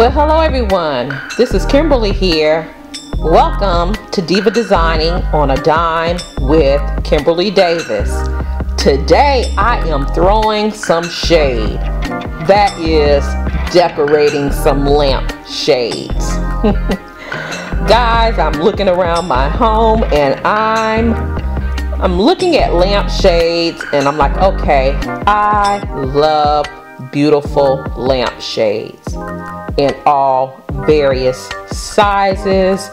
Well, hello everyone, this is Kimberly here. Welcome to Diva Designing on a Dime with Kimberly Davis. Today I am throwing some shade. That is decorating some lamp shades. Guys, I'm looking around my home and I'm looking at lamp shades and I'm like, okay, I love beautiful lamp shades in all various sizes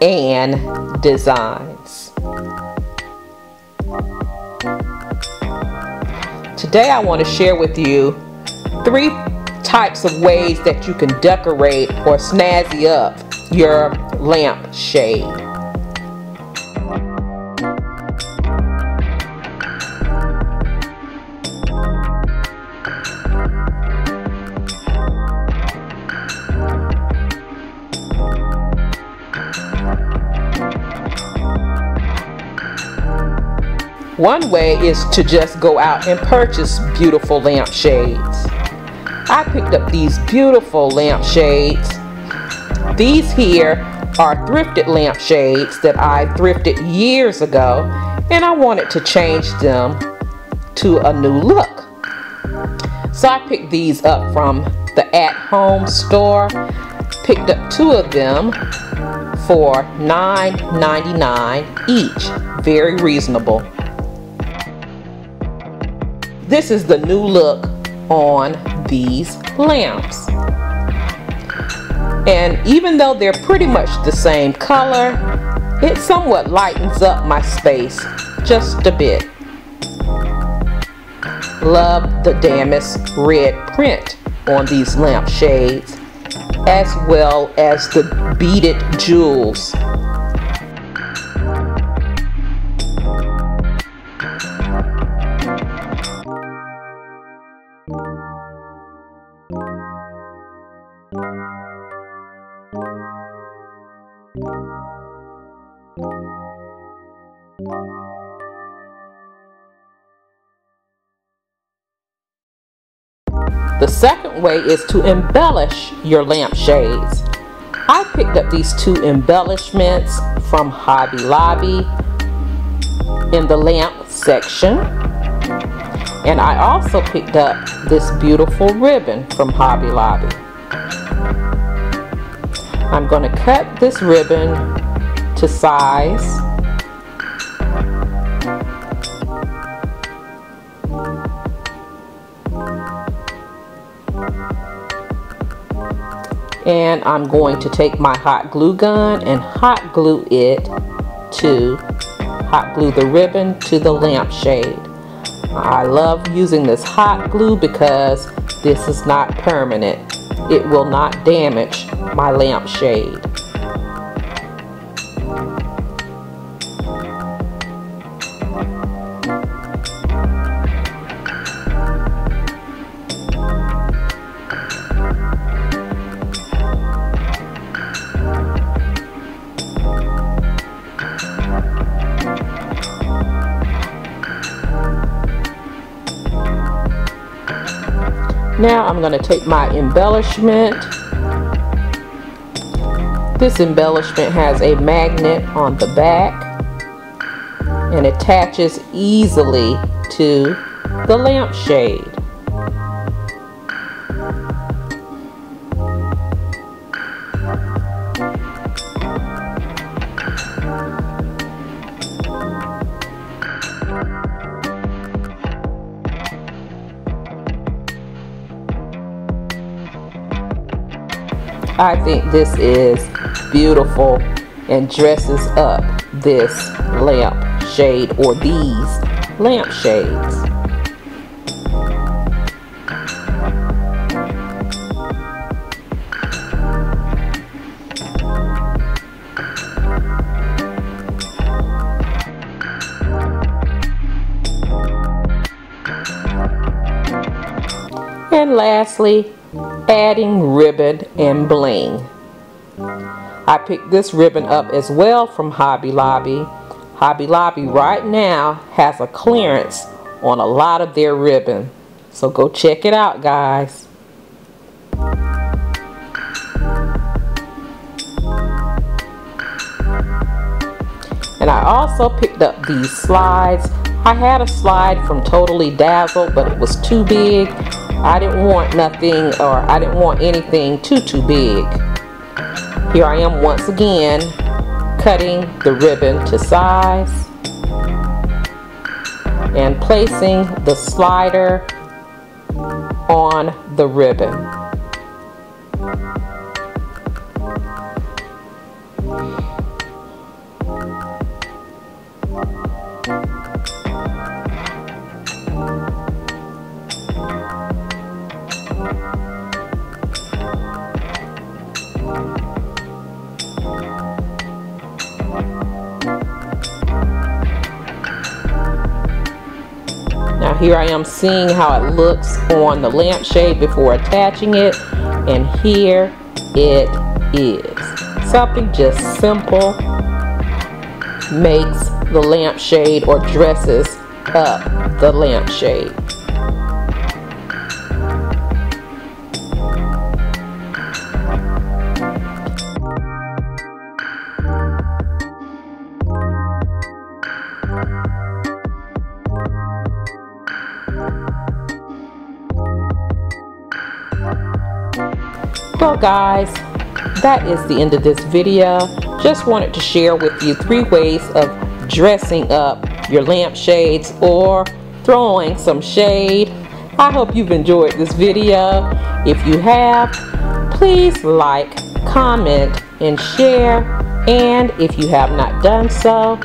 and designs. Today I want to share with you 3 types of ways that you can decorate or snazzy up your lamp shade. One way is to just go out and purchase beautiful lampshades. I picked up these beautiful lampshades. These here are thrifted lampshades that I thrifted years ago, and I wanted to change them to a new look. So I picked these up from the at-home store. Picked up 2 of them for $9.99 each. Very reasonable. This is the new look on these lamps. And even though they're pretty much the same color, it somewhat lightens up my space just a bit. Love the damask red print on these lampshades, as well as the beaded jewels. The second way is to embellish your lampshades. I picked up these 2 embellishments from Hobby Lobby in the lamp section. And I also picked up this beautiful ribbon from Hobby Lobby. I'm going to cut this ribbon to size. And I'm going to take my hot glue gun and hot glue the ribbon to the lampshade. I love using this hot glue because this is not permanent. It will not damage my lampshade. Now I'm going to take my embellishment. This embellishment has a magnet on the back and attaches easily to the lampshade. I think this is beautiful and dresses up this lamp shade or these lampshades. And lastly, adding ribbon and bling. I picked this ribbon up as well from Hobby Lobby. Hobby Lobby right now has a clearance on a lot of their ribbon. So go check it out, guys. I also picked up these slides. I had a slide from Totally Dazzled, but it was too big. I didn't want nothing, or I didn't want anything too big. Here I am once again, cutting the ribbon to size and placing the slider on the ribbon. Now here I am seeing how it looks on the lampshade before attaching it, and here it is. Something just simple makes the lampshade, or dresses up the lampshade. Well guys, that is the end of this video. Just wanted to share with you 3 ways of dressing up your lampshades or throwing some shade. I hope you've enjoyed this video. If you have, please like, comment, and share. And if you have not done so,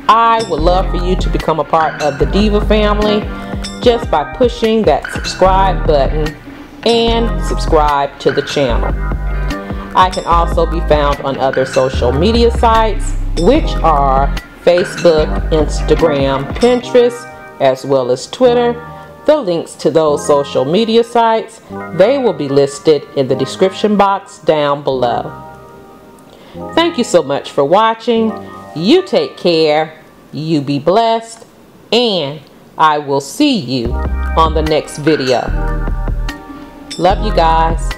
I would love for you to become a part of the Diva family just by pushing that subscribe button and subscribe to the channel. I can also be found on other social media sites, which are Facebook, Instagram, Pinterest, as well as Twitter. The links to those social media sites, they will be listed in the description box down below. Thank you so much for watching. You take care, you be blessed, and I will see you on the next video. Love you guys.